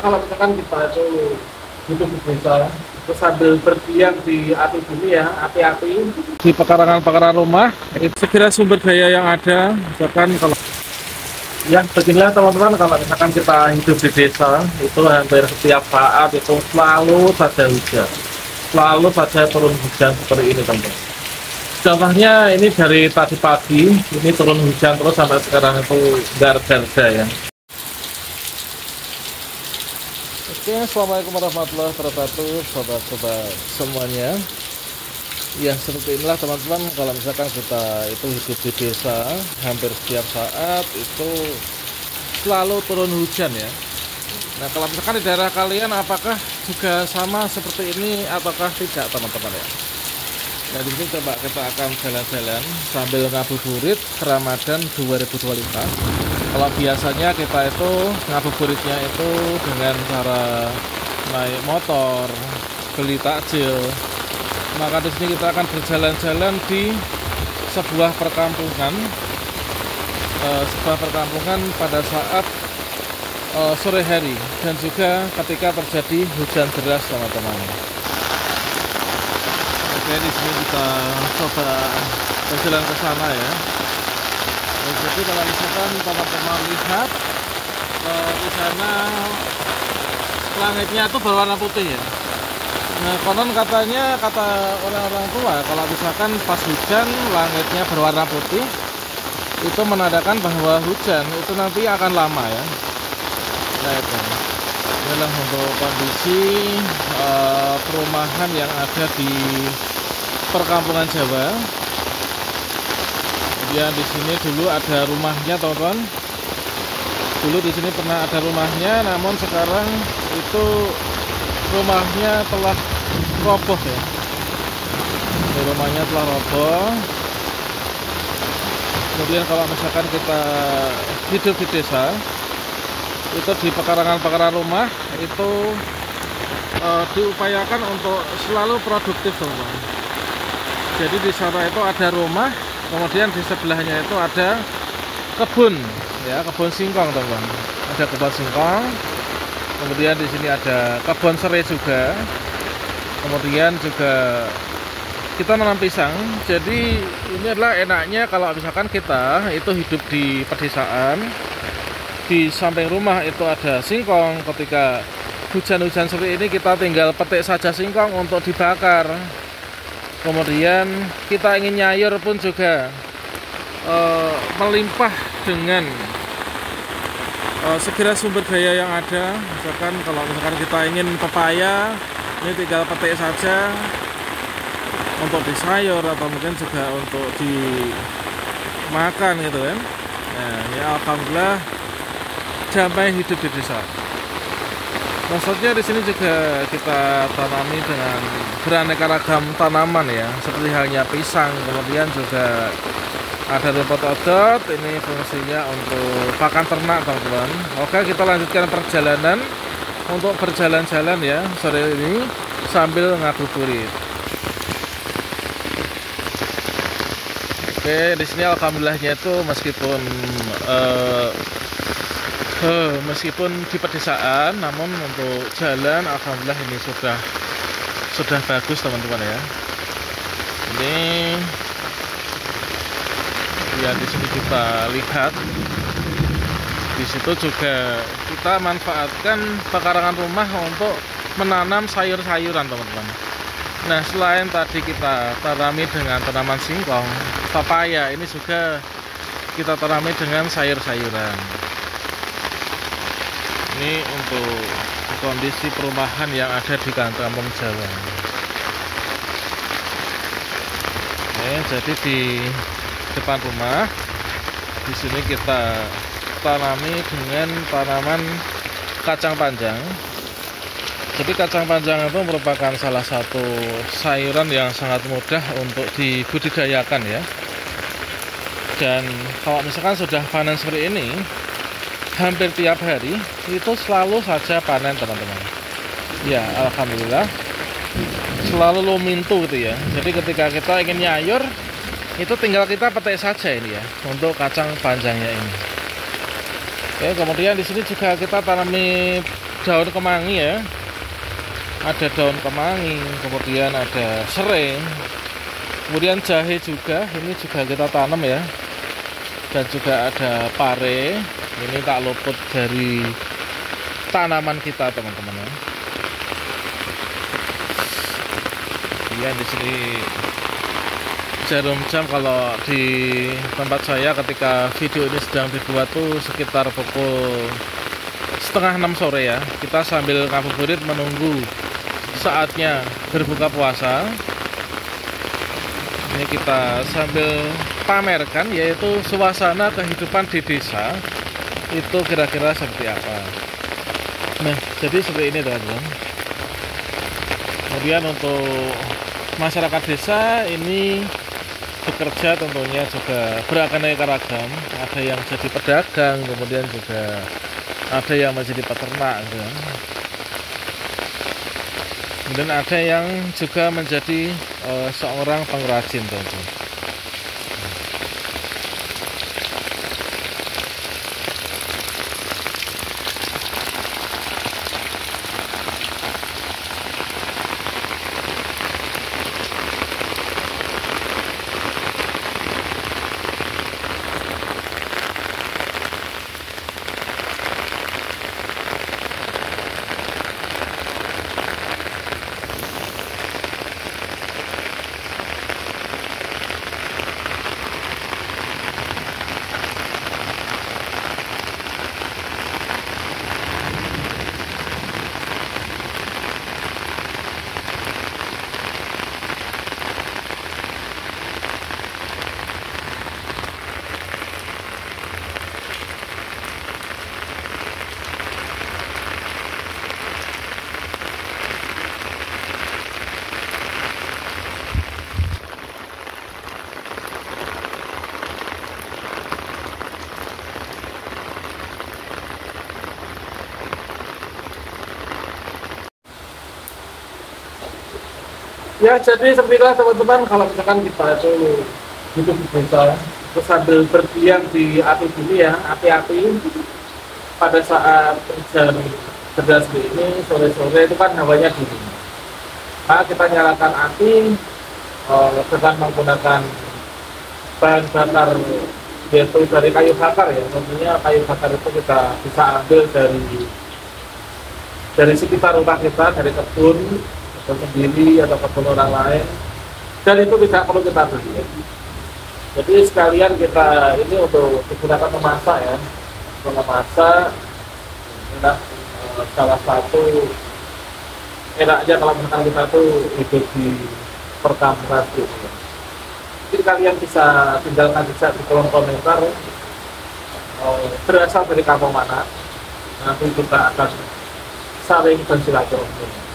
Kalau misalkan kita itu hidup di desa, terus sambil berdiam di api bumi ya, api-api di pekarangan-pekarangan rumah, itu sekira sumber daya yang ada, misalkan kalau ya beginilah teman-teman, kalau misalkan kita hidup di desa, itu hampir setiap saat itu selalu saja hujan, selalu saja turun hujan seperti ini teman-teman. Contohnya ini dari tadi pagi, ini turun hujan terus sampai sekarang itu nggak reda-reda ya. Oke, assalamualaikum warahmatullahi wabarakatuh, sobat-sobat semuanya. Ya, seperti inilah teman-teman, kalau misalkan kita itu hidup di desa, hampir setiap saat itu selalu turun hujan ya. Nah, kalau misalkan di daerah kalian apakah juga sama seperti ini ataukah tidak teman-teman ya? Nah, di sini coba kita akan jalan-jalan sambil ngabuburit Ramadan 2025. Kalau biasanya kita itu ngabuburitnya itu dengan cara naik motor, beli takjil. Maka di sini kita akan berjalan-jalan di sebuah perkampungan, pada saat sore hari dan juga ketika terjadi hujan deras teman-teman. Oke, di sini kita coba berjalan ke sana ya. Jadi kalau misalkan teman-teman lihat di sana langitnya itu berwarna putih ya. Nah, konon katanya, kata orang-orang tua, kalau misalkan pas hujan langitnya berwarna putih, itu menandakan bahwa hujan itu nanti akan lama ya. Nah, itu inilah untuk kondisi perumahan yang ada di perkampungan Jawa. Ya, di sini dulu ada rumahnya teman-teman. Dulu di sini pernah ada rumahnya, namun sekarang itu rumahnya telah roboh ya. Ini rumahnya telah roboh. Kemudian kalau misalkan kita hidup di desa, itu di pekarangan-pekarangan rumah itu diupayakan untuk selalu produktif teman-teman. Jadi di sana itu ada rumah, kemudian di sebelahnya itu ada kebun ya, kebun singkong teman-teman. Ada kebun singkong. Kemudian di sini ada kebun serai juga. Kemudian juga kita nanam pisang. Jadi ini adalah enaknya kalau misalkan kita itu hidup di pedesaan. Di samping rumah itu ada singkong. Ketika hujan-hujan seperti ini kita tinggal petik saja singkong untuk dibakar. Kemudian kita ingin nyayur pun juga melimpah dengan segera sumber daya yang ada. Misalkan kalau misalkan kita ingin pepaya, ini tinggal petik saja untuk disayur atau mungkin juga untuk dimakan gitu kan. Nah, ya alhamdulillah damai hidup di desa. Maksudnya di sini juga kita tanami dengan beraneka ragam tanaman ya, seperti halnya pisang, kemudian juga ada rumput odot, ini fungsinya untuk pakan ternak teman-teman. Oke, kita lanjutkan perjalanan untuk berjalan-jalan ya sore ini sambil ngabuburit. Oke, di sini alhamdulillahnya itu meskipun di pedesaan, namun untuk jalan alhamdulillah ini sudah bagus teman-teman ya. Ini ya, di sini kita lihat, di situ juga kita manfaatkan pekarangan rumah untuk menanam sayur-sayuran teman-teman. Nah, selain tadi kita tanami dengan tanaman singkong, pepaya, ini juga kita tanami dengan sayur-sayuran. Ini untuk kondisi perumahan yang ada di kampung Jawa. Jadi di depan rumah di sini kita tanami dengan tanaman kacang panjang. Jadi kacang panjang itu merupakan salah satu sayuran yang sangat mudah untuk dibudidayakan ya. Dan kalau misalkan sudah panen seperti ini, hampir tiap hari itu selalu saja panen teman-teman. Ya, alhamdulillah selalu lumintu gitu ya. Jadi ketika kita ingin nyayur, itu tinggal kita petik saja ini ya untuk kacang panjangnya ini. Oke, kemudian di sini juga kita tanami daun kemangi ya, ada daun kemangi, kemudian ada serai, kemudian jahe juga, ini juga kita tanam ya, dan juga ada pare, ini tak luput dari tanaman kita teman-teman ya. Kemudian di sini jarum jam, kalau di tempat saya ketika video ini sedang dibuat tuh sekitar pukul setengah 6 sore ya. Kita sambil ngabuburit menunggu saatnya berbuka puasa. Ini kita sambil pamerkan, yaitu suasana kehidupan di desa itu kira-kira seperti apa. Nah, jadi seperti ini teman-teman. Kemudian untuk masyarakat desa ini bekerja tentunya juga beraneka ragam. Ada yang jadi pedagang, kemudian juga ada yang menjadi peternak gitu. Kemudian ada yang juga menjadi seorang pengrajin teman-teman. Ya, jadi seperti itulah teman-teman, kalau misalkan kita itu hidup di desa terus sambil berdiam di api gini ya, api-api pada saat jam 11 ini sore-sore itu kan hawanya dingin. Nah, kita nyalakan api dengan menggunakan bahan bakar, yaitu dari kayu bakar ya. Tentunya kayu bakar itu kita bisa ambil dari sekitar rumah kita, dari kebun atau sendiri atau kebun orang lain, dan itu tidak perlu kita beli. Jadi sekalian kita ini untuk digunakan memasak ya, untuk memasak. Nah, salah satu enaknya kalau misalkan kita tuh hidup di perkampungan gitu. Jadi kalian bisa tinggalkan bisa di kolom komentar berasal dari kampung mana. Nanti kita akan saling bersilaturahmi.